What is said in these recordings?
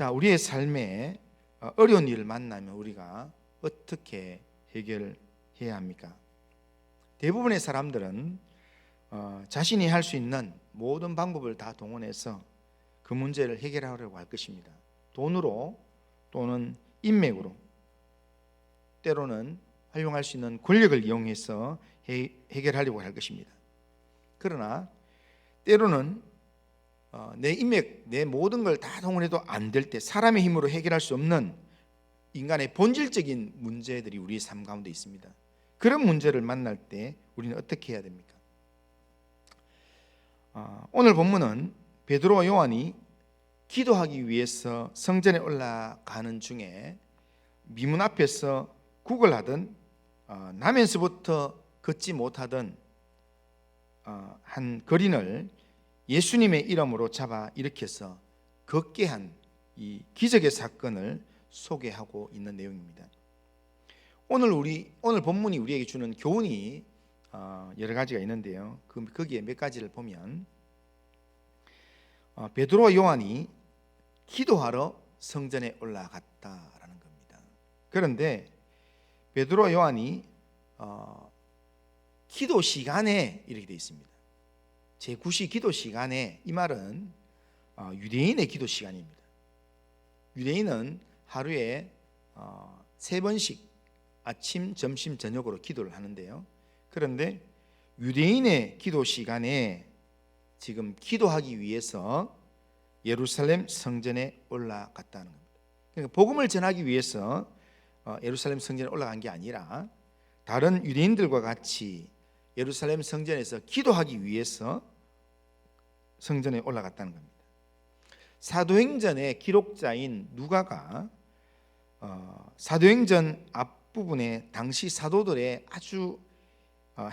자, 우리의 삶에 어려운 일을 만나면 우리가 어떻게 해결해야 합니까? 대부분의 사람들은 자신이 할 수 있는 모든 방법을 다 동원해서 그 문제를 해결하려고 할 것입니다. 돈으로 또는 인맥으로, 때로는 활용할 수 있는 권력을 이용해서 해결하려고 할 것입니다. 그러나 때로는 내 인맥, 내 모든 걸 다 동원해도 안 될 때, 사람의 힘으로 해결할 수 없는 인간의 본질적인 문제들이 우리 삶 가운데 있습니다. 그런 문제를 만날 때 우리는 어떻게 해야 됩니까? 오늘 본문은 베드로와 요한이 기도하기 위해서 성전에 올라가는 중에 미문 앞에서 구걸하던, 나면서부터 걷지 못하던 한 거린을 예수님의 이름으로 잡아 일으켜서 걷게 한 이 기적의 사건을 소개하고 있는 내용입니다. 오늘 본문이 우리에게 주는 교훈이 여러 가지가 있는데요. 거기에 몇 가지를 보면, 베드로와 요한이 기도하러 성전에 올라갔다라는 겁니다. 그런데 베드로와 요한이 기도 시간에 이렇게 되어 있습니다. 제9시 기도 시간에, 이 말은 유대인의 기도 시간입니다. 유대인은 하루에 3번씩 아침, 점심, 저녁으로 기도를 하는데요. 그런데 유대인의 기도 시간에 지금 기도하기 위해서 예루살렘 성전에 올라갔다는 겁니다. 그러니까 복음을 전하기 위해서 예루살렘 성전에 올라간 게 아니라 다른 유대인들과 같이 예루살렘 성전에서 기도하기 위해서 성전에 올라갔다는 겁니다. 사도행전의 기록자인 누가가 사도행전 앞부분에 당시 사도들의 아주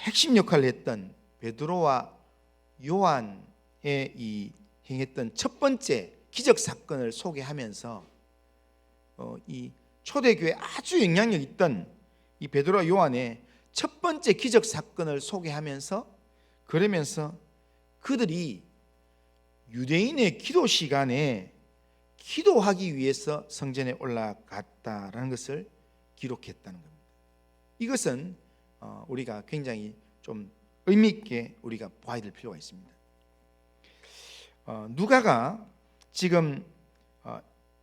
핵심 역할을 했던 베드로와 요한의 이 행했던 첫 번째 기적 사건을 소개하면서 이 초대교회에 아주 영향력 있던 이 베드로와 요한의 첫 번째 기적 사건을 소개하면서, 그러면서 그들이 유대인의 기도 시간에 기도하기 위해서 성전에 올라갔다라는 것을 기록했다는 겁니다. 이것은 우리가 굉장히 좀 의미 있게 우리가 봐야 될 필요가 있습니다. 누가가 지금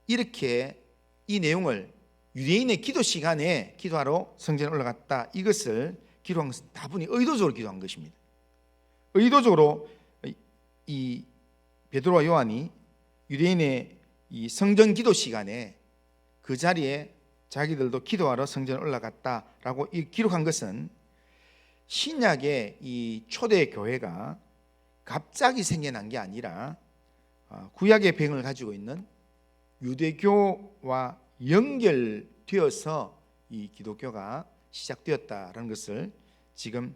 이렇게 이 내용을 유대인의 기도 시간에 기도하러 성전에 올라갔다, 이것을 기록한 것은 다분히 의도적으로 기도한 것입니다. 의도적으로 이 베드로와 요한이 유대인의 이 성전 기도 시간에 그 자리에 자기들도 기도하러 성전에 올라갔다라고 기록한 것은 신약의 이 초대 교회가 갑자기 생겨난 게 아니라 구약의 배경을 가지고 있는 유대교와 연결되어서 이 기독교가 시작되었다라는 것을 지금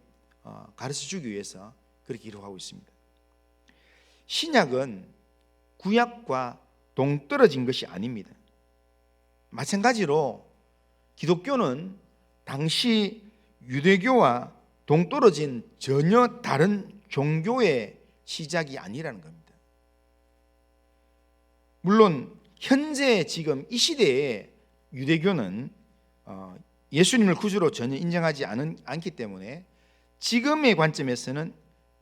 가르쳐 주기 위해서 그렇게 기록하고 있습니다. 신약은 구약과 동떨어진 것이 아닙니다. 마찬가지로 기독교는 당시 유대교와 동떨어진 전혀 다른 종교의 시작이 아니라는 겁니다. 물론 현재 지금 이 시대에 유대교는 예수님을 구주로 전혀 인정하지 않기 때문에 지금의 관점에서는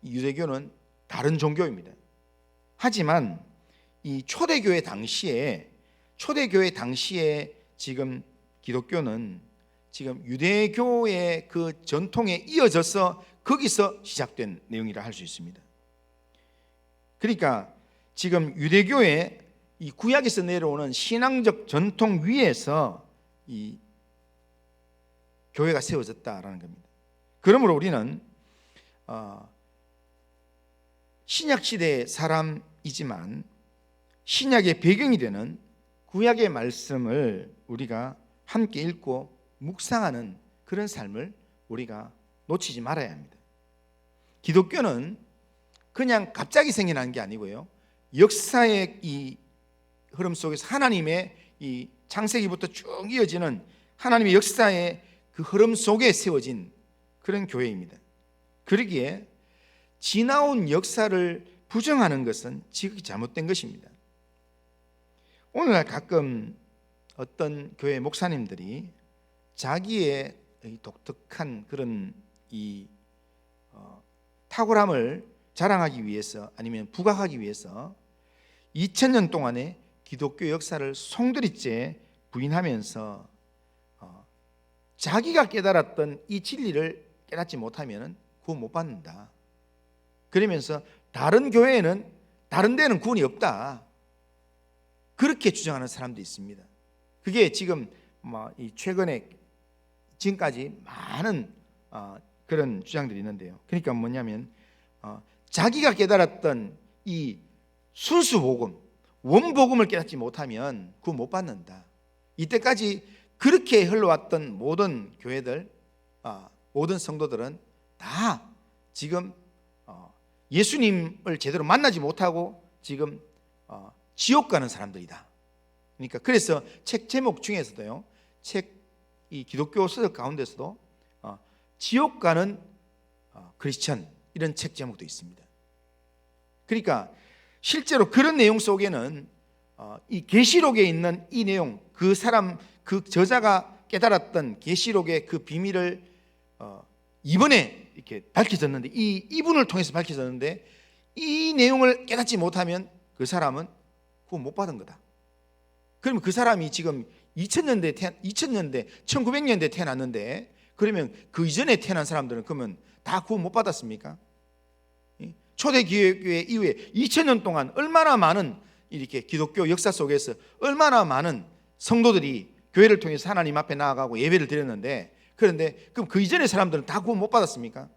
유대교는 다른 종교입니다. 하지만 이 초대교회 당시에 지금 기독교는 지금 유대교의 그 전통에 이어져서 거기서 시작된 내용이라 할 수 있습니다. 그러니까 지금 유대교의 이 구약에서 내려오는 신앙적 전통 위에서 이 교회가 세워졌다라는 겁니다. 그러므로 우리는 신약 시대의 사람이지만 신약의 배경이 되는 구약의 말씀을 우리가 함께 읽고 묵상하는 그런 삶을 우리가 놓치지 말아야 합니다. 기독교는 그냥 갑자기 생겨난 게 아니고요, 역사의 이 흐름 속에서 하나님의 이 창세기부터 쭉 이어지는 하나님의 역사의 그 흐름 속에 세워진 그런 교회입니다. 그러기에 지나온 역사를 부정하는 것은 지극히 잘못된 것입니다. 오늘날 가끔 어떤 교회 목사님들이 자기의 독특한 그런 이 탁월함을 자랑하기 위해서 아니면 부각하기 위해서 2000년 동안의 기독교 역사를 송두리째 부인하면서 자기가 깨달았던 이 진리를 깨닫지 못하면 구원 못 받는다. 그러면서 다른 교회에는 다른 데는 구원이 없다. 그렇게 주장하는 사람도 있습니다. 그게 지금 최근에 지금까지 많은 그런 주장들이 있는데요. 그러니까 뭐냐면 자기가 깨달았던 이 순수 복음, 원복음을 깨닫지 못하면 구원 못 받는다. 이때까지 그렇게 흘러왔던 모든 교회들, 모든 성도들은 다 지금 예수님을 제대로 만나지 못하고 지금 지옥 가는 사람들이다. 그러니까 그래서 책 제목 중에서도요, 이 기독교 서적 가운데서도 지옥 가는 크리스천 이런 책 제목도 있습니다. 그러니까 실제로 그런 내용 속에는 이 계시록에 있는 이 내용, 그 사람, 그 저자가 깨달았던 계시록의 그 비밀을 이번에 이렇게 밝혀졌는데, 이분을 통해서 밝혀졌는데, 이 내용을 깨닫지 못하면 그 사람은 구원 못 받은 거다. 그러면 그 사람이 지금 2000년대, 1900년대 태어났는데, 그러면 그 이전에 태어난 사람들은 그러면 다 구원 못 받았습니까? 초대교회 이후에 2000년 동안 얼마나 많은 이렇게 기독교 역사 속에서 얼마나 많은 성도들이 교회를 통해서 하나님 앞에 나아가고 예배를 드렸는데, 그런데 그럼 그 이전의 사람들은 다 구원 못 받았습니까?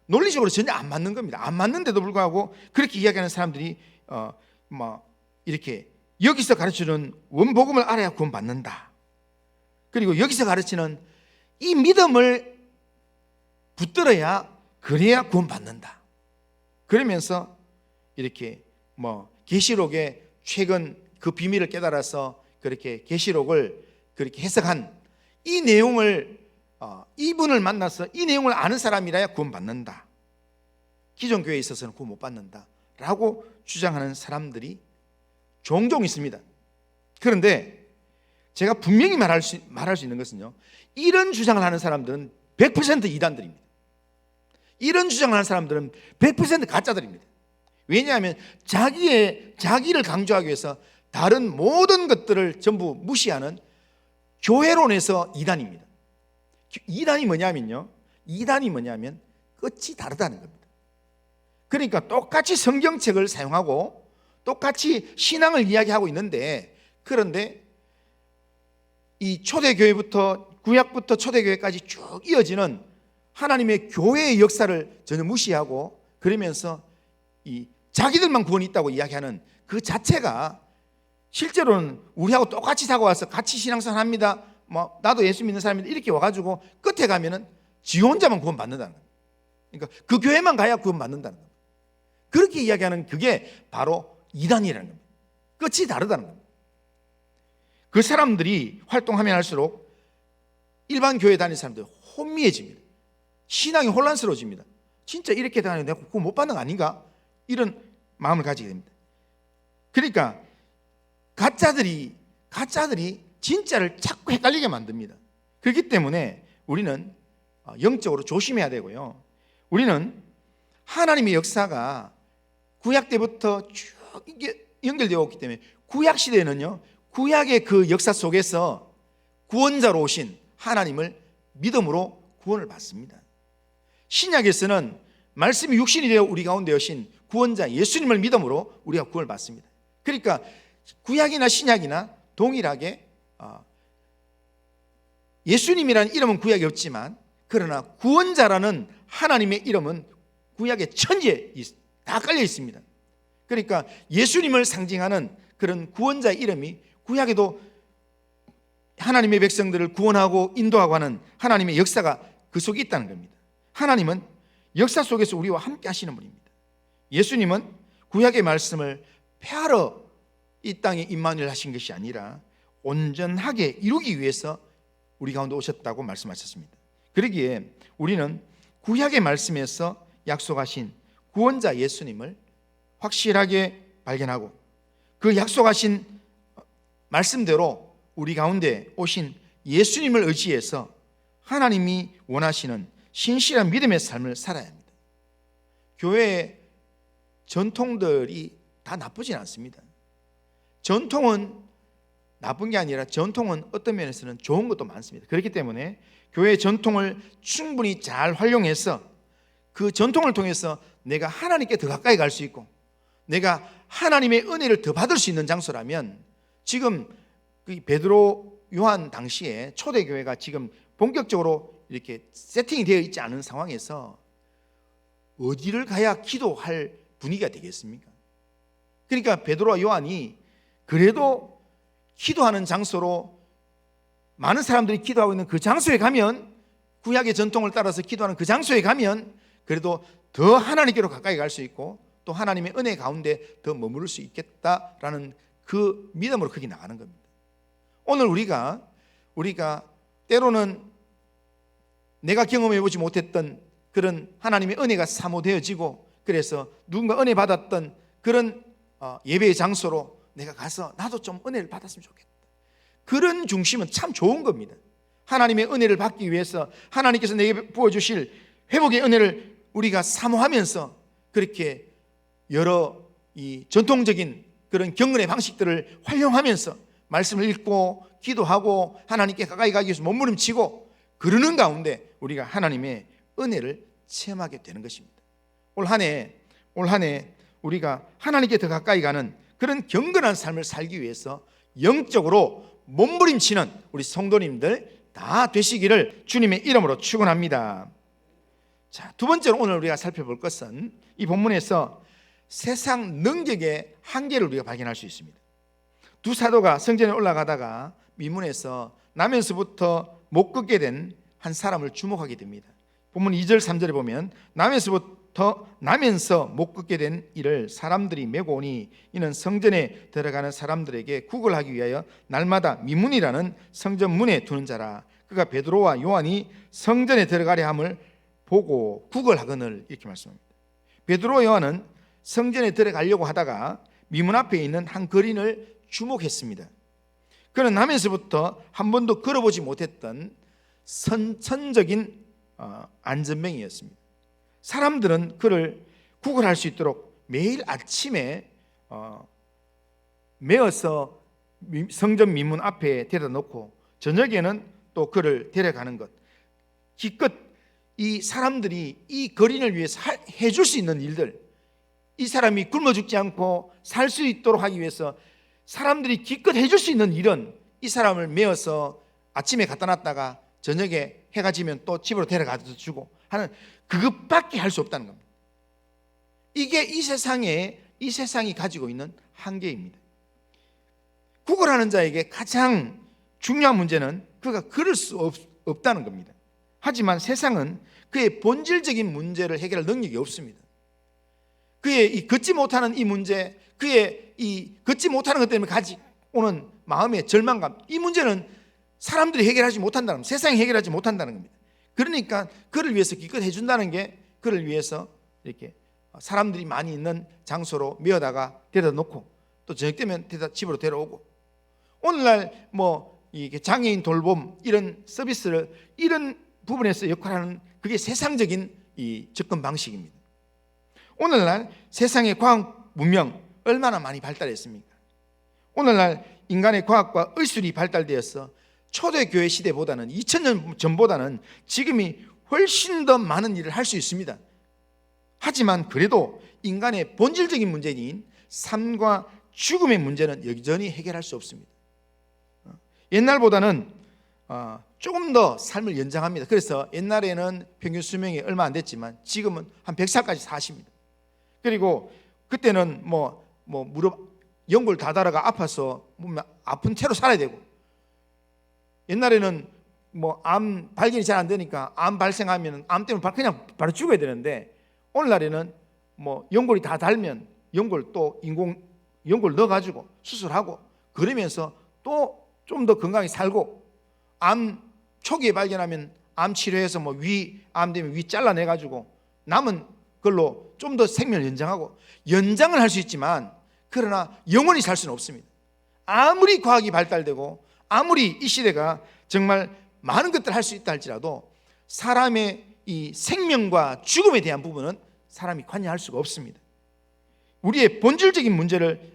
논리적으로 전혀 안 맞는 겁니다. 안 맞는데도 불구하고 그렇게 이야기하는 사람들이 이렇게 여기서 가르치는 원복음을 알아야 구원 받는다. 그리고 여기서 가르치는 이 믿음을 붙들어야 그래야 구원 받는다. 그러면서 이렇게 계시록의 최근 그 비밀을 깨달아서 그렇게 계시록을 그렇게 해석한 이 내용을 이분을 만나서 이 내용을 아는 사람이라야 구원 받는다. 기존 교회에 있어서는 구원 못 받는다라고 주장하는 사람들이 종종 있습니다. 그런데 제가 분명히 말할 수 있는 것은요, 이런 주장을 하는 사람들은 100% 이단들입니다. 이런 주장을 하는 사람들은 100% 가짜들입니다. 왜냐하면 자기를 강조하기 위해서 다른 모든 것들을 전부 무시하는 교회론에서 이단입니다. 이단이 뭐냐면 끝이 다르다는 겁니다. 그러니까 똑같이 성경책을 사용하고 똑같이 신앙을 이야기하고 있는데, 그런데 이 초대교회부터 구약부터 초대교회까지 쭉 이어지는 하나님의 교회의 역사를 전혀 무시하고, 그러면서 이 자기들만 구원이 있다고 이야기하는 그 자체가 실제로는 우리하고 똑같이 사고 와서 같이 신앙생활 합니다, 나도 예수 믿는 사람인데 이렇게 와가지고 끝에 가면은 지 혼자만 구원 받는다는 거예요. 그러니까 그 교회만 가야 구원 받는다는 거예요. 그렇게 이야기하는 그게 바로 이단이라는 겁니다. 끝이 다르다는 겁니다. 그 사람들이 활동하면 할수록 일반 교회 다니는 사람들 혼미해집니다. 신앙이 혼란스러워집니다. 진짜 이렇게 다니는데 내가 구원 못 받는 거 아닌가? 이런 마음을 가지게 됩니다. 그러니까 가짜들이 진짜를 자꾸 헷갈리게 만듭니다. 그렇기 때문에 우리는 영적으로 조심해야 되고요. 우리는 하나님의 역사가 구약 때부터 쭉 연결되어 왔기 때문에 구약 시대에는요, 구약의 그 역사 속에서 구원자로 오신 하나님을 믿음으로 구원을 받습니다. 신약에서는 말씀이 육신이 되어 우리 가운데 오신 구원자 예수님을 믿음으로 우리가 구원을 받습니다. 그러니까 구약이나 신약이나 동일하게 예수님이라는 이름은 구약에 없지만, 그러나 구원자라는 하나님의 이름은 구약의 천지에 다 깔려 있습니다. 그러니까 예수님을 상징하는 그런 구원자의 이름이 구약에도 하나님의 백성들을 구원하고 인도하고 하는 하나님의 역사가 그 속에 있다는 겁니다. 하나님은 역사 속에서 우리와 함께 하시는 분입니다. 예수님은 구약의 말씀을 폐하러 이 땅에 임만을 하신 것이 아니라 온전하게 이루기 위해서 우리 가운데 오셨다고 말씀하셨습니다. 그러기에 우리는 구약의 말씀에서 약속하신 구원자 예수님을 확실하게 발견하고, 그 약속하신 말씀대로 우리 가운데 오신 예수님을 의지해서 하나님이 원하시는 신실한 믿음의 삶을 살아야 합니다. 교회의 전통들이 다 나쁘진 않습니다. 전통은 나쁜 게 아니라 전통은 어떤 면에서는 좋은 것도 많습니다. 그렇기 때문에 교회의 전통을 충분히 잘 활용해서 그 전통을 통해서 내가 하나님께 더 가까이 갈 수 있고 내가 하나님의 은혜를 더 받을 수 있는 장소라면, 지금 베드로 요한 당시에 초대교회가 지금 본격적으로 이렇게 세팅이 되어 있지 않은 상황에서 어디를 가야 기도할 분위기가 되겠습니까? 그러니까 베드로와 요한이 그래도 기도하는 장소로, 많은 사람들이 기도하고 있는 그 장소에 가면, 구약의 전통을 따라서 기도하는 그 장소에 가면 그래도 더 하나님께로 가까이 갈 수 있고 또 하나님의 은혜 가운데 더 머무를 수 있겠다라는 그 믿음으로 거기 나가는 겁니다. 오늘 우리가 때로는 내가 경험해보지 못했던 그런 하나님의 은혜가 사모되어지고, 그래서 누군가 은혜 받았던 그런 예배의 장소로 내가 가서 나도 좀 은혜를 받았으면 좋겠다, 그런 중심은 참 좋은 겁니다. 하나님의 은혜를 받기 위해서 하나님께서 내게 부어주실 회복의 은혜를 우리가 사모하면서 그렇게 여러 이 전통적인 그런 경건의 방식들을 활용하면서 말씀을 읽고 기도하고 하나님께 가까이 가기 위해서 몸부림치고 그러는 가운데 우리가 하나님의 은혜를 체험하게 되는 것입니다. 올 한 해 우리가 하나님께 더 가까이 가는 그런 경건한 삶을 살기 위해서 영적으로 몸부림치는 우리 성도님들 다 되시기를 주님의 이름으로 축원합니다. 자, 두 번째로 오늘 우리가 살펴볼 것은 이 본문에서 세상 능력의 한계를 우리가 발견할 수 있습니다. 두 사도가 성전에 올라가다가 미문에서 나면서부터 못 걷게 된 한 사람을 주목하게 됩니다. 본문 2절 3절에 보면 나면서 못 걷게 된 이를 사람들이 메고 오니 이는 성전에 들어가는 사람들에게 구걸하기 위하여 날마다 미문이라는 성전 문에 두는 자라. 그가 베드로와 요한이 성전에 들어가려 함을 보고 구걸하거늘, 이렇게 말씀합니다. 베드로와 요한은 성전에 들어가려고 하다가 미문 앞에 있는 한 거린을 주목했습니다. 그는 나면서부터 한 번도 걸어보지 못했던 선천적인 안전병이었습니다. 사람들은 그를 구걸할 수 있도록 매일 아침에 메어서 성전 미문 앞에 데려다 놓고 저녁에는 또 그를 데려가는 것, 기껏 이 사람들이 이 거린을 위해서 해줄 수 있는 일들, 이 사람이 굶어 죽지 않고 살 수 있도록 하기 위해서 사람들이 기껏 해줄 수 있는 일은 이 사람을 메어서 아침에 갖다 놨다가 저녁에 해가 지면 또 집으로 데려가서 주고 하는 그것밖에 할 수 없다는 겁니다. 이게 이 세상이 가지고 있는 한계입니다. 구걸하는 자에게 가장 중요한 문제는 그가 걸을 수 없다는 겁니다. 하지만 세상은 그의 본질적인 문제를 해결할 능력이 없습니다. 그의 이 걷지 못하는 이 문제, 그의 이 걷지 못하는 것 때문에 가지고는 마음의 절망감, 이 문제는 사람들이 해결하지 못한다는 겁니다. 세상이 해결하지 못한다는 겁니다. 그러니까 그를 위해서 기껏 해준다는 게, 그를 위해서 이렇게 사람들이 많이 있는 장소로 메어다가 데려다 놓고 또 저녁 되면 집으로 데려오고, 오늘날 이게 장애인 돌봄 이런 서비스를 이런 부분에서 역할하는, 그게 세상적인 이 접근 방식입니다. 오늘날 세상의 과학 문명 얼마나 많이 발달했습니까? 오늘날 인간의 과학과 의술이 발달되어서 초대교회 시대보다는 2000년 전보다는 지금이 훨씬 더 많은 일을 할 수 있습니다. 하지만 그래도 인간의 본질적인 문제인 삶과 죽음의 문제는 여전히 해결할 수 없습니다. 옛날보다는 조금 더 삶을 연장합니다. 그래서 옛날에는 평균 수명이 얼마 안 됐지만 지금은 한 100살까지 사십니다. 그리고 그때는 무릎 연골 다 닳아가 아파서 아픈 채로 살아야 되고, 옛날에는 암 발견이 잘 안 되니까 암 발생하면 암 때문에 그냥 바로 죽어야 되는데, 오늘날에는 연골이 다 닳으면 연골 또 인공 연골 넣어가지고 수술하고 그러면서 또 좀 더 건강히 살고, 암 초기에 발견하면 암 치료해서 암 되면 위 잘라내가지고 남은 걸로 좀 더 생명을 연장하고, 연장을 할 수 있지만 그러나 영원히 살 수는 없습니다. 아무리 과학이 발달되고 아무리 이 시대가 정말 많은 것들을 할 수 있다 할지라도 사람의 이 생명과 죽음에 대한 부분은 사람이 관여할 수가 없습니다. 우리의 본질적인 문제를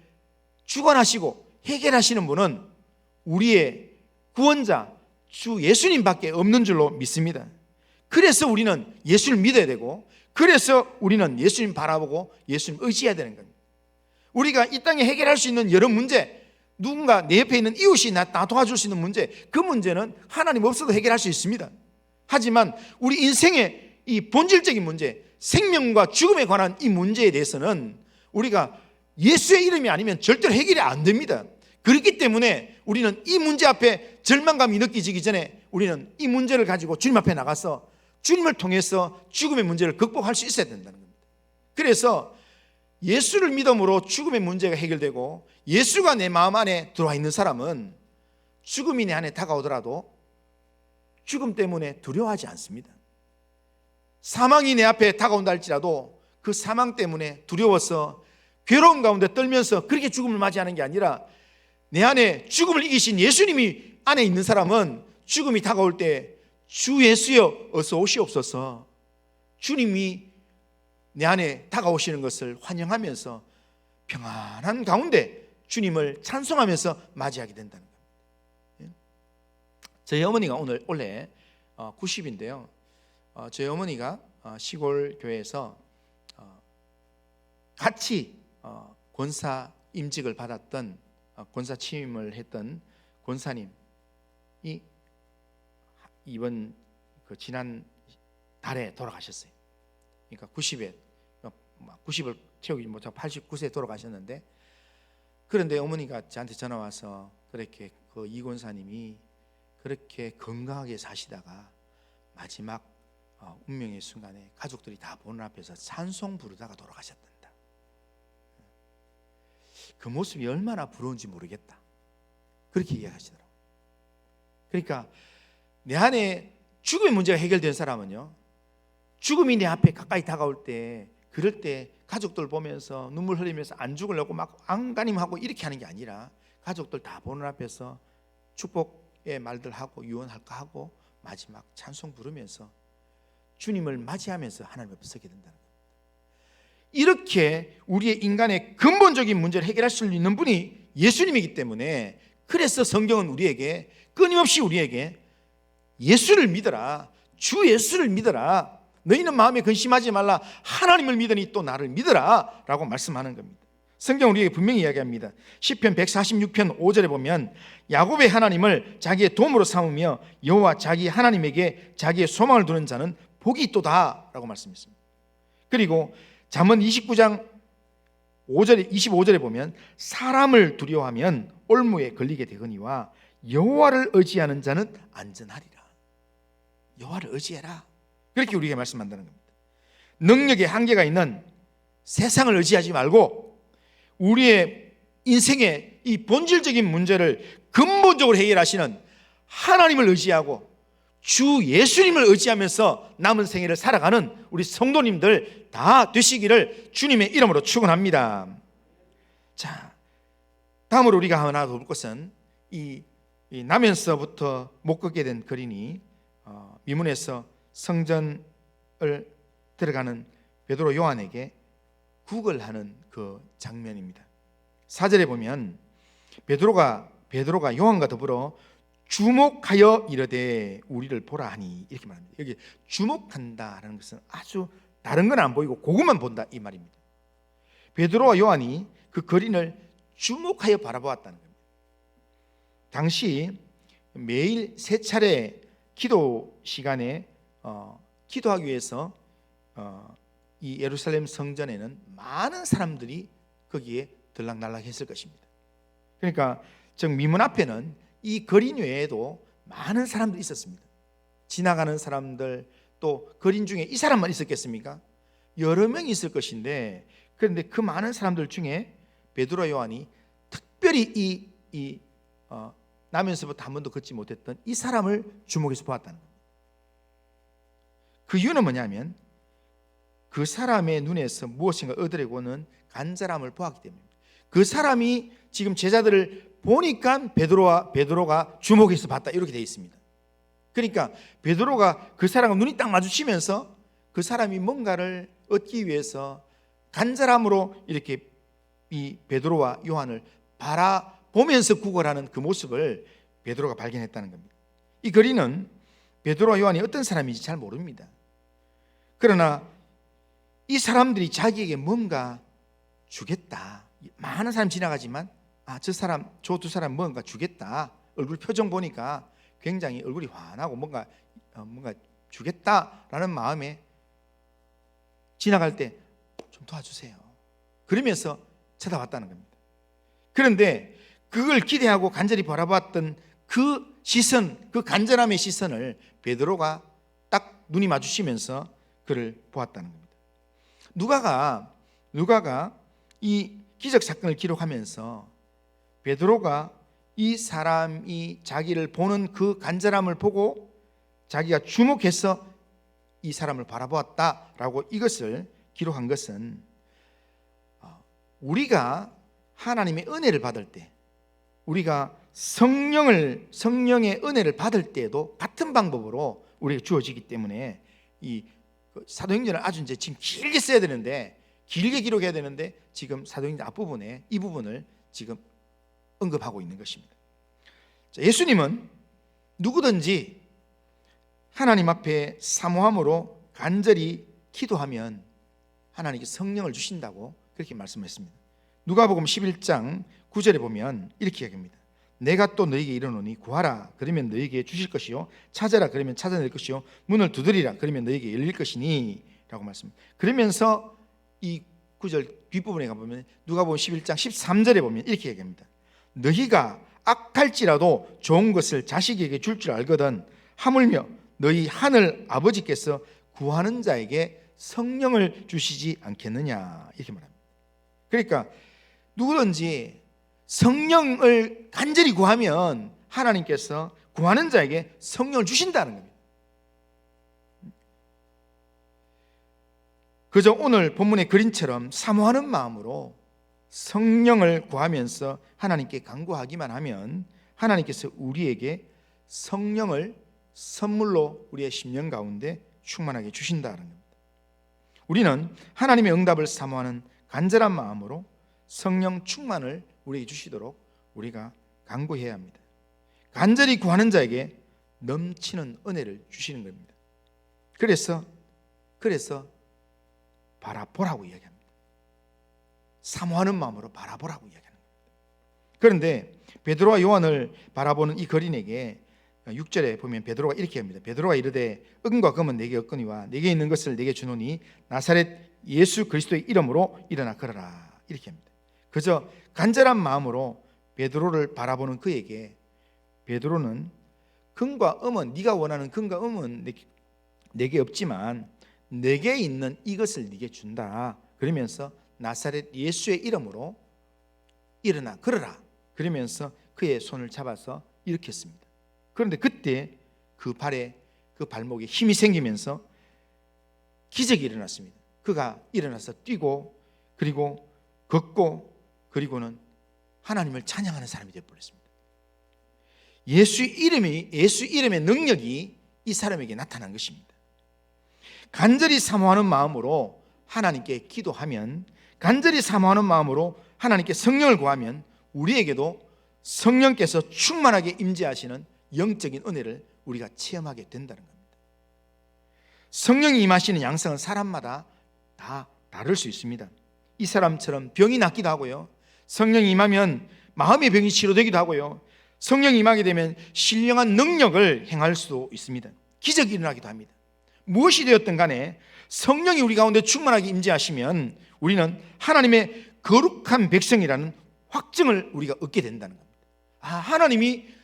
주관하시고 해결하시는 분은 우리의 구원자 주 예수님밖에 없는 줄로 믿습니다. 그래서 우리는 예수를 믿어야 되고, 그래서 우리는 예수님 바라보고 예수님 의지해야 되는 겁니다. 우리가 이 땅에 해결할 수 있는 여러 문제, 누군가 내 옆에 있는 이웃이 나 도와줄 수 있는 문제, 그 문제는 하나님 없어도 해결할 수 있습니다. 하지만 우리 인생의 이 본질적인 문제, 생명과 죽음에 관한 이 문제에 대해서는 우리가 예수의 이름이 아니면 절대로 해결이 안 됩니다. 그렇기 때문에 우리는 이 문제 앞에 절망감이 느껴지기 전에 우리는 이 문제를 가지고 주님 앞에 나가서 주님을 통해서 죽음의 문제를 극복할 수 있어야 된다는 겁니다. 그래서 예수를 믿음으로 죽음의 문제가 해결되고 예수가 내 마음 안에 들어와 있는 사람은 죽음이 내 안에 다가오더라도 죽음 때문에 두려워하지 않습니다. 사망이 내 앞에 다가온다 할지라도 그 사망 때문에 두려워서 괴로운 가운데 떨면서 그렇게 죽음을 맞이하는 게 아니라 내 안에 죽음을 이기신 예수님이 안에 있는 사람은 죽음이 다가올 때 주 예수여 어서 오시옵소서, 주님이 내 안에 다가오시는 것을 환영하면서 평안한 가운데 주님을 찬송하면서 맞이하게 된다는 겁니다. 저희 어머니가 오늘 원래 90인데요 저희 어머니가 시골 교회에서 같이 권사 임직을 받았던 권사 취임을 했던 권사님이 이번 지난 달에 돌아가셨어요. 그러니까 90을 채우기 못하고 89세에 돌아가셨는데, 그런데 어머니가 저한테 전화 와서 그렇게 그 이 권사님이 그렇게 건강하게 사시다가 마지막 운명의 순간에 가족들이 다 보는 앞에서 찬송 부르다가 돌아가셨단다. 그 모습이 얼마나 부러운지 모르겠다, 그렇게 이야기하시더라고요. 그러니까 내 안에 죽음의 문제가 해결된 사람은요, 죽음이 내 앞에 가까이 다가올 때, 그럴 때 가족들 보면서 눈물 흘리면서 안 죽으려고 막 안간힘하고 이렇게 하는 게 아니라 가족들 다 보는 앞에서 축복의 말들 하고 유언할까 하고 마지막 찬송 부르면서 주님을 맞이하면서 하나님 앞에 서게 된다는 겁니다. 이렇게 우리의 인간의 근본적인 문제를 해결할 수 있는 분이 예수님이기 때문에, 그래서 성경은 우리에게 끊임없이 우리에게 예수를 믿어라, 주 예수를 믿어라, 너희는 마음에 근심하지 말라, 하나님을 믿으니 또 나를 믿어라 라고 말씀하는 겁니다. 성경은 우리에게 분명히 이야기합니다. 시편 146편 5절에 보면 야곱의 하나님을 자기의 도움으로 삼으며 여호와 자기 하나님에게 자기의 소망을 두는 자는 복이 있도다 라고 말씀했습니다. 그리고 잠언 29장 25절에 보면 사람을 두려워하면 올무에 걸리게 되거니와 여호와를 의지하는 자는 안전하리라. 여호와를 의지해라, 그렇게 우리에게 말씀한다는 겁니다. 능력에 한계가 있는 세상을 의지하지 말고 우리의 인생의 이 본질적인 문제를 근본적으로 해결하시는 하나님을 의지하고 주 예수님을 의지하면서 남은 생애를 살아가는 우리 성도님들 다 되시기를 주님의 이름으로 축원합니다. 자, 다음으로 우리가 하나 더 볼 것은 이 나면서부터 못 걷게 된 거린이 미문에서 성전을 들어가는 베드로 요한에게 구걸하는 그 장면입니다. 4절에 보면 베드로가 요한과 더불어 주목하여 이르되 우리를 보라 하니, 이렇게 말합니다. 여기 주목한다라는 것은 아주 다른 건 안 보이고 그것만 본다 이 말입니다. 베드로와 요한이 그 거린을 주목하여 바라보았다는 겁니다. 당시 매일 3차례 기도 시간에 기도하기 위해서 이 예루살렘 성전에는 많은 사람들이 거기에 들락날락했을 것입니다. 그러니까 즉 미문 앞에는 이 거린 외에도 많은 사람들이 있었습니다. 지나가는 사람들, 또 거린 중에 이 사람만 있었겠습니까? 여러 명이 있을 것인데, 그런데 그 많은 사람들 중에 베드로 요한이 특별히 나면서부터 한 번도 걷지 못했던 이 사람을 주목해서 보았다는 겁니다. 그 이유는 뭐냐면 그 사람의 눈에서 무엇인가 얻으려고는 간절함을 보았기 때문입니다. 그 사람이 지금 제자들을 보니까 베드로가 주목해서 봤다, 이렇게 되어 있습니다. 그러니까 베드로가 그 사람과 눈이 딱 마주치면서 그 사람이 뭔가를 얻기 위해서 간절함으로 이렇게 이 베드로와 요한을 바라보면서 구걸하는 그 모습을 베드로가 발견했다는 겁니다. 이 거리는 베드로와 요한이 어떤 사람인지 잘 모릅니다. 그러나 이 사람들이 자기에게 뭔가 주겠다, 많은 사람 지나가지만 저 두 사람 뭔가 주겠다, 얼굴 표정 보니까 굉장히 얼굴이 환하고 뭔가 주겠다라는 마음에 지나갈 때 좀 도와주세요, 그러면서 쳐다봤다는 겁니다. 그런데 그걸 기대하고 간절히 바라봤던 그 시선, 그 간절함의 시선을 베드로가 딱 눈이 마주치면서 그를 보았다는 겁니다. 누가가 이 기적 사건을 기록하면서 베드로가 이 사람이 자기를 보는 그 간절함을 보고 자기가 주목해서 이 사람을 바라보았다라고 이것을 기록한 것은, 우리가 하나님의 은혜를 받을 때, 우리가 성령의 은혜를 받을 때에도 같은 방법으로 우리에게 주어지기 때문에 이 사도행전을 아주 이제 지금 길게 써야 되는데, 길게 기록해야 되는데 지금 사도행전 앞부분에 이 부분을 지금 언급하고 있는 것입니다. 자, 예수님은 누구든지 하나님 앞에 사모함으로 간절히 기도하면 하나님께 성령을 주신다고 그렇게 말씀했습니다. 누가복음 11장 9절에 보면 이렇게 이야기합니다. 내가 또 너에게 이르노니 구하라 그러면 너에게 주실 것이요, 찾아라 그러면 찾아낼 것이요, 문을 두드리라 그러면 너에게 열릴 것이니 라고 말씀합니다. 그러면서 이 9절 뒷부분에 가보면 누가복음 11장 13절에 보면 이렇게 얘기합니다. 너희가 악할지라도 좋은 것을 자식에게 줄 줄 알거든 하물며 너희 하늘 아버지께서 구하는 자에게 성령을 주시지 않겠느냐, 이렇게 말합니다. 그러니까 누구든지 성령을 간절히 구하면 하나님께서 구하는 자에게 성령을 주신다는 겁니다. 그저 오늘 본문의 그림처럼 사모하는 마음으로 성령을 구하면서 하나님께 간구하기만 하면 하나님께서 우리에게 성령을 선물로 우리의 심령 가운데 충만하게 주신다는 겁니다. 우리는 하나님의 응답을 사모하는 간절한 마음으로 성령 충만을 우리에게 주시도록 우리가 간구해야 합니다. 간절히 구하는 자에게 넘치는 은혜를 주시는 겁니다. 그래서 바라보라고 이야기합니다. 사모하는 마음으로 바라보라고 이야기하는 겁니다. 그런데 베드로와 요한을 바라보는 이 거린에게 6절에 보면 베드로가 이렇게 합니다. 베드로가 이르되 은과 금은 내게 없거니와 내게 있는 것을 내게 주노니 나사렛 예수 그리스도의 이름으로 일어나 걸어라, 이렇게 합니다. 그저 간절한 마음으로 베드로를 바라보는 그에게 베드로는 금과 음은, 네가 원하는 금과 음은 내게 없지만 내게 있는 이것을 네게 준다, 그러면서 나사렛 예수의 이름으로 일어나 걸어라, 그러면서 그의 손을 잡아서 일으켰습니다. 그런데 그때 그 발목에 힘이 생기면서 기적이 일어났습니다. 그가 일어나서 뛰고 그리고 걷고 그리고는 하나님을 찬양하는 사람이 되어버렸습니다. 예수 이름의 능력이 이 사람에게 나타난 것입니다. 간절히 사모하는 마음으로 하나님께 기도하면, 간절히 사모하는 마음으로 하나님께 성령을 구하면 우리에게도 성령께서 충만하게 임재하시는 영적인 은혜를 우리가 체험하게 된다는 겁니다. 성령이 임하시는 양상은 사람마다 다 다를 수 있습니다. 이 사람처럼 병이 낫기도 하고요, 성령이 임하면 마음의 병이 치료되기도 하고요, 성령이 임하게 되면 신령한 능력을 행할 수도 있습니다. 기적이 일어나기도 합니다. 무엇이 되었든 간에 성령이 우리 가운데 충만하게 임재하시면 우리는 하나님의 거룩한 백성이라는 확증을 우리가 얻게 된다는 겁니다. 하나님이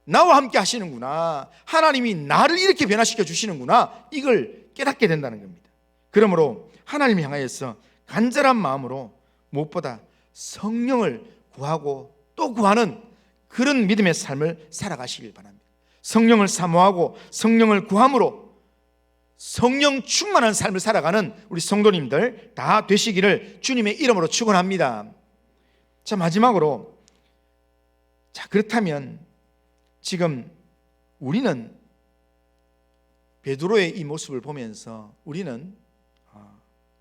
나와 함께 하시는구나, 하나님이 나를 이렇게 변화시켜 주시는구나, 이걸 깨닫게 된다는 겁니다. 그러므로 하나님을 향하여서 간절한 마음으로 무엇보다 성령을 구하고 또 구하는 그런 믿음의 삶을 살아가시길 바랍니다. 성령을 사모하고 성령을 구함으로 성령 충만한 삶을 살아가는 우리 성도님들 다 되시기를 주님의 이름으로 축원합니다. 자, 마지막으로, 자, 그렇다면 지금 우리는 베드로의 이 모습을 보면서 우리는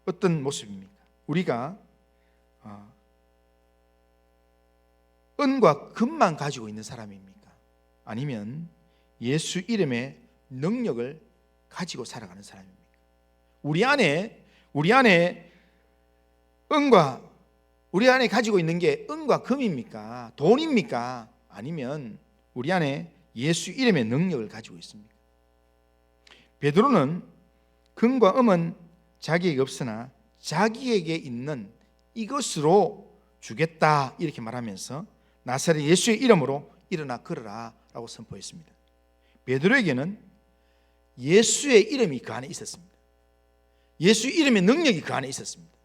어떤 모습입니까? 우리가 은과 금만 가지고 있는 사람입니까? 아니면 예수 이름의 능력을 가지고 살아가는 사람입니까? 우리 안에 은과 우리 안에 가지고 있는 게 은과 금입니까? 돈입니까? 아니면 우리 안에 예수 이름의 능력을 가지고 있습니까? 베드로는 금과 음은 자기에게 없으나 자기에게 있는 이것으로 주겠다 이렇게 말하면서 나사렛 예수의 이름으로 일어나 걸어라 라고 선포했습니다. 베드로에게는 예수의 이름이 그 안에 있었습니다. 예수 이름의 능력이 그 안에 있었습니다.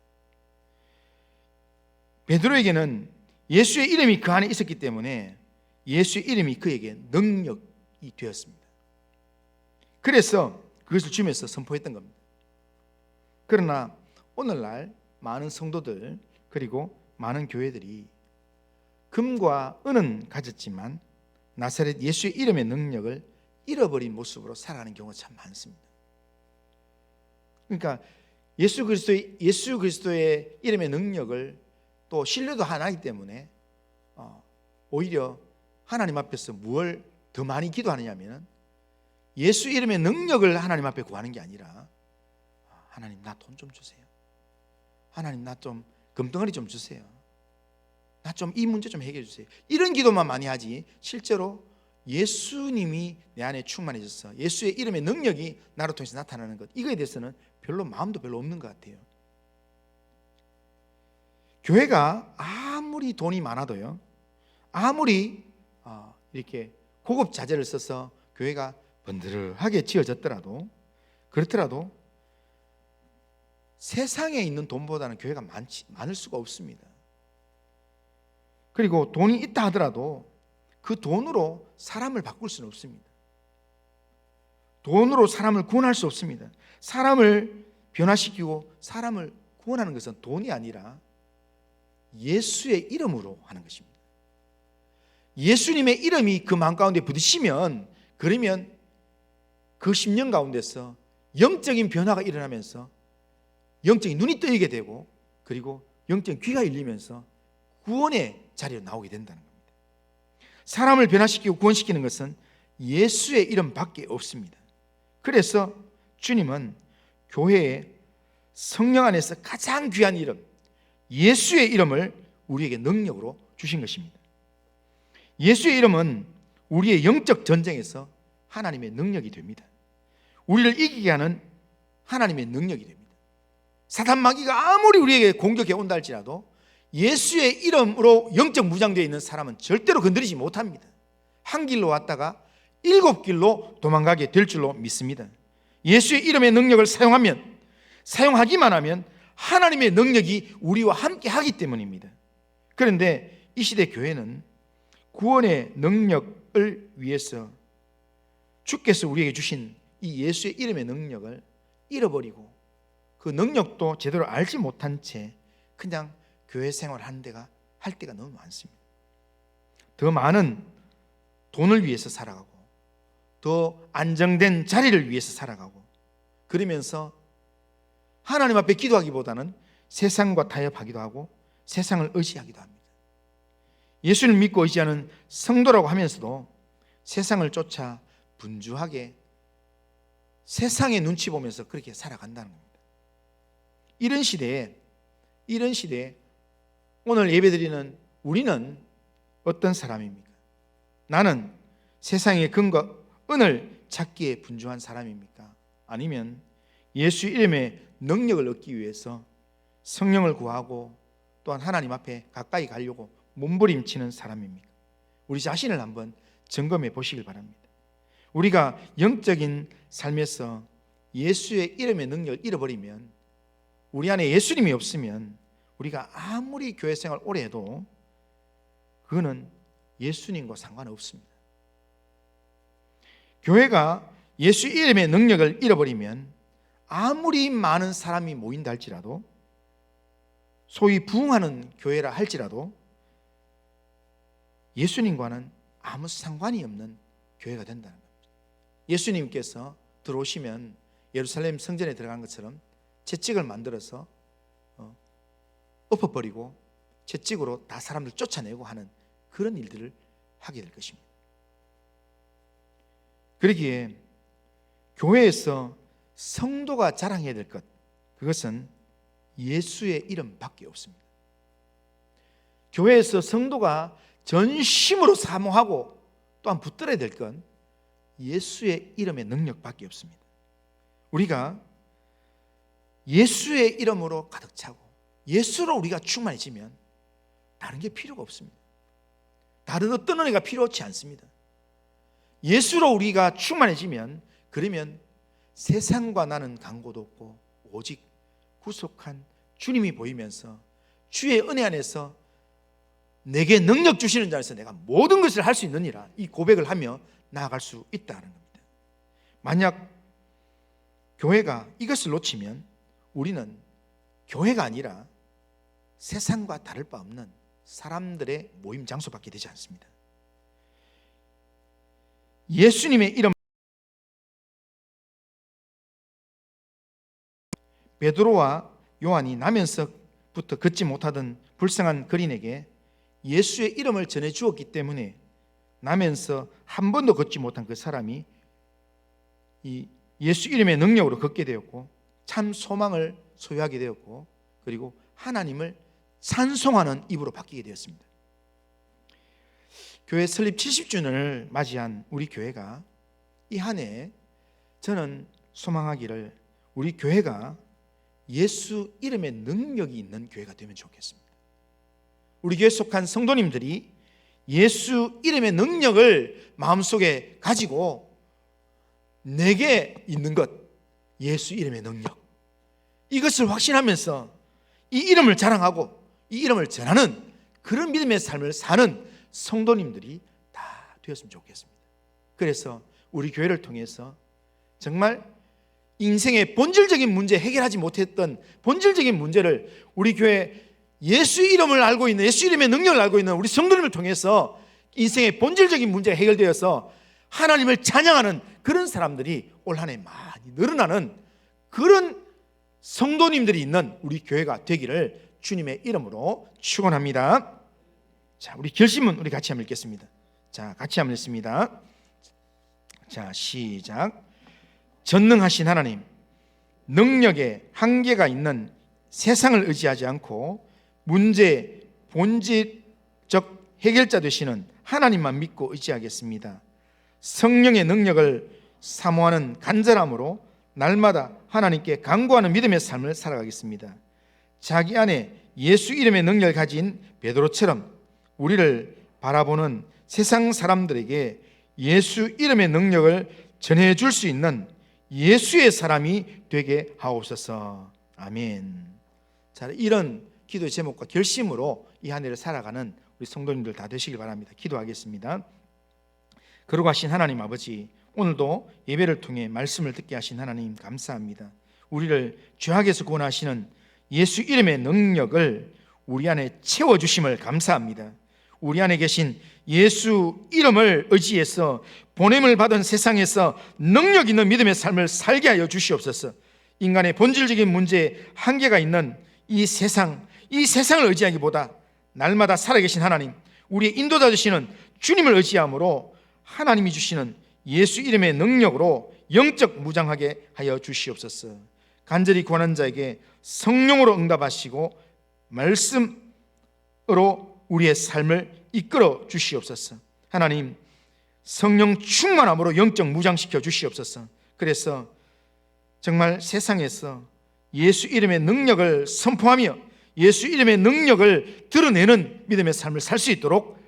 베드로에게는 예수의 이름이 그 안에 있었기 때문에 예수의 이름이 그에게 능력이 되었습니다. 그래서 그것을 주면서 선포했던 겁니다. 그러나 오늘날 많은 성도들 그리고 많은 교회들이 금과 은은 가졌지만 나사렛 예수의 이름의 능력을 잃어버린 모습으로 살아가는 경우가 참 많습니다. 그러니까 예수 그리스도의 이름의 능력을 또 신뢰도 안 하기 때문에 오히려 하나님 앞에서 무엇을 더 많이 기도하느냐면 예수 이름의 능력을 하나님 앞에 구하는 게 아니라 하나님 나 돈 좀 주세요. 하나님 나 좀 금덩어리 좀 주세요. 나 좀 이 문제 좀 해결해 주세요. 이런 기도만 많이 하지 실제로 예수님이 내 안에 충만해져서 예수의 이름의 능력이 나로 통해서 나타나는 것, 이거에 대해서는 별로 마음도 별로 없는 것 같아요. 교회가 아무리 돈이 많아도요, 아무리 이렇게 고급 자재를 써서 교회가 번들하게 지어졌더라도, 그렇더라도 세상에 있는 돈보다는 교회가 많을 수가 없습니다. 그리고 돈이 있다 하더라도 그 돈으로 사람을 바꿀 수는 없습니다. 돈으로 사람을 구원할 수 없습니다. 사람을 변화시키고 사람을 구원하는 것은 돈이 아니라 예수의 이름으로 하는 것입니다. 예수님의 이름이 그 마음 가운데 부딪히면, 그러면 그 심령 가운데서 영적인 변화가 일어나면서 영적인 눈이 뜨이게 되고, 그리고 영적인 귀가 열리면서 구원의 자리로 나오게 된다는 겁니다. 사람을 변화시키고 구원시키는 것은 예수의 이름밖에 없습니다. 그래서 주님은 교회에 성령 안에서 가장 귀한 이름, 예수의 이름을 우리에게 능력으로 주신 것입니다. 예수의 이름은 우리의 영적 전쟁에서 하나님의 능력이 됩니다. 우리를 이기게 하는 하나님의 능력이 됩니다. 사탄 마귀가 아무리 우리에게 공격해 온다 할지라도 예수의 이름으로 영적 무장되어 있는 사람은 절대로 건드리지 못합니다. 한 길로 왔다가 7길로 도망가게 될 줄로 믿습니다. 예수의 이름의 능력을 사용하기만 하면 하나님의 능력이 우리와 함께 하기 때문입니다. 그런데 이 시대 교회는 구원의 능력을 위해서 주께서 우리에게 주신 이 예수의 이름의 능력을 잃어버리고 그 능력도 제대로 알지 못한 채 그냥 교회 생활을 할 때가 너무 많습니다. 더 많은 돈을 위해서 살아가고 더 안정된 자리를 위해서 살아가고, 그러면서 하나님 앞에 기도하기보다는 세상과 타협하기도 하고 세상을 의지하기도 합니다. 예수를 믿고 의지하는 성도라고 하면서도 세상을 쫓아 분주하게 세상의 눈치 보면서 그렇게 살아간다는 겁니다. 이런 시대에 오늘 예배드리는 우리는 어떤 사람입니까? 나는 세상의 금과 은을 찾기에 분주한 사람입니까? 아니면 예수 이름의 능력을 얻기 위해서 성령을 구하고 또한 하나님 앞에 가까이 가려고 몸부림치는 사람입니까? 우리 자신을 한번 점검해 보시길 바랍니다. 우리가 영적인 삶에서 예수의 이름의 능력을 잃어버리면, 우리 안에 예수님이 없으면 우리가 아무리 교회 생활 오래 해도 그거는 예수님과 상관없습니다. 교회가 예수 이름의 능력을 잃어버리면 아무리 많은 사람이 모인다 할지라도, 소위 부흥하는 교회라 할지라도 예수님과는 아무 상관이 없는 교회가 된다는 겁니다. 예수님께서 들어오시면 예루살렘 성전에 들어간 것처럼 채찍을 만들어서 엎어버리고 채찍으로 다 사람들 쫓아내고 하는 그런 일들을 하게 될 것입니다. 그러기에 교회에서 성도가 자랑해야 될 것, 그것은 예수의 이름밖에 없습니다. 교회에서 성도가 전심으로 사모하고 또한 붙들어야 될 건 예수의 이름의 능력밖에 없습니다. 우리가 예수의 이름으로 가득 차고 예수로 우리가 충만해지면 다른 게 필요가 없습니다. 다른 어떤 은혜가 필요치 않습니다. 예수로 우리가 충만해지면, 그러면 세상과 나는 간고도 없고 오직 구속한 주님이 보이면서 주의 은혜 안에서 내게 능력 주시는 자에서 내가 모든 것을 할 수 있느니라, 이 고백을 하며 나아갈 수 있다는 겁니다. 만약 교회가 이것을 놓치면 우리는 교회가 아니라 세상과 다를 바 없는 사람들의 모임 장소밖에 되지 않습니다. 예수님의 이름, 베드로와 요한이 나면서부터 걷지 못하던 불쌍한 거린에게 예수의 이름을 전해 주었기 때문에 나면서 한 번도 걷지 못한 그 사람이 이 예수 이름의 능력으로 걷게 되었고 참 소망을 소유하게 되었고, 그리고 하나님을 찬송하는 입으로 바뀌게 되었습니다. 교회 설립 70주년을 맞이한 우리 교회가 이 한 해, 저는 소망하기를 우리 교회가 예수 이름의 능력이 있는 교회가 되면 좋겠습니다. 우리 교회 속한 성도님들이 예수 이름의 능력을 마음속에 가지고 내게 있는 것, 예수 이름의 능력, 이것을 확신하면서 이 이름을 자랑하고 이 이름을 전하는 그런 믿음의 삶을 사는 성도님들이 다 되었으면 좋겠습니다. 그래서 우리 교회를 통해서 정말 인생의 본질적인 문제, 해결하지 못했던 본질적인 문제를 우리 교회 예수 이름을 알고 있는, 예수 이름의 능력을 알고 있는 우리 성도님을 통해서 인생의 본질적인 문제가 해결되어서 하나님을 찬양하는 그런 사람들이 올 한 해 많이 늘어나는 그런 성도님들이 있는 우리 교회가 되기를 주님의 이름으로 축원합니다. 자, 우리 결심은 우리 같이 한번 읽겠습니다. 자, 같이 한번 읽습니다. 자, 시작. 전능하신 하나님, 능력에 한계가 있는 세상을 의지하지 않고 문제의 본질적 해결자 되시는 하나님만 믿고 의지하겠습니다. 성령의 능력을 사모하는 간절함으로 날마다 하나님께 간구하는 믿음의 삶을 살아가겠습니다. 자기 안에 예수 이름의 능력을 가진 베드로처럼 우리를 바라보는 세상 사람들에게 예수 이름의 능력을 전해줄 수 있는 예수의 사람이 되게 하옵소서. 아멘. 자, 이런 기도의 제목과 결심으로 이 한 해를 살아가는 우리 성도님들 다 되시길 바랍니다. 기도하겠습니다. 거룩하신 하나님 아버지, 오늘도 예배를 통해 말씀을 듣게 하신 하나님 감사합니다. 우리를 죄악에서 구원하시는 예수 이름의 능력을 우리 안에 채워주심을 감사합니다. 우리 안에 계신 예수 이름을 의지해서 보냄을 받은 세상에서 능력 있는 믿음의 삶을 살게 하여 주시옵소서. 인간의 본질적인 문제에 한계가 있는 이 세상을 의지하기보다 날마다 살아계신 하나님, 우리의 인도자 되시는 주님을 의지함으로 하나님이 주시는 예수 이름의 능력으로 영적 무장하게 하여 주시옵소서. 간절히 구하는 자에게 성령으로 응답하시고 말씀으로 우리의 삶을 이끌어 주시옵소서. 하나님, 성령 충만함으로 영적 무장시켜 주시옵소서. 그래서 정말 세상에서 예수 이름의 능력을 선포하며 예수 이름의 능력을 드러내는 믿음의 삶을 살 수 있도록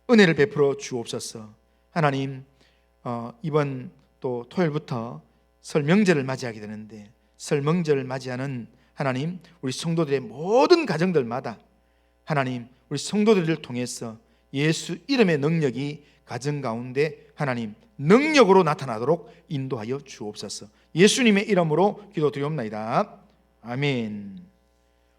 은혜를 베풀어 주옵소서. 하나님, 이번 또 토요일부터 설 명절을 맞이하게 되는데, 설 명절을 맞이하는 하나님, 우리 성도들의 모든 가정들마다 하나님, 우리 성도들을 통해서 예수 이름의 능력이 가정 가운데 하나님 능력으로 나타나도록 인도하여 주옵소서. 예수님의 이름으로 기도드리옵나이다. 아멘.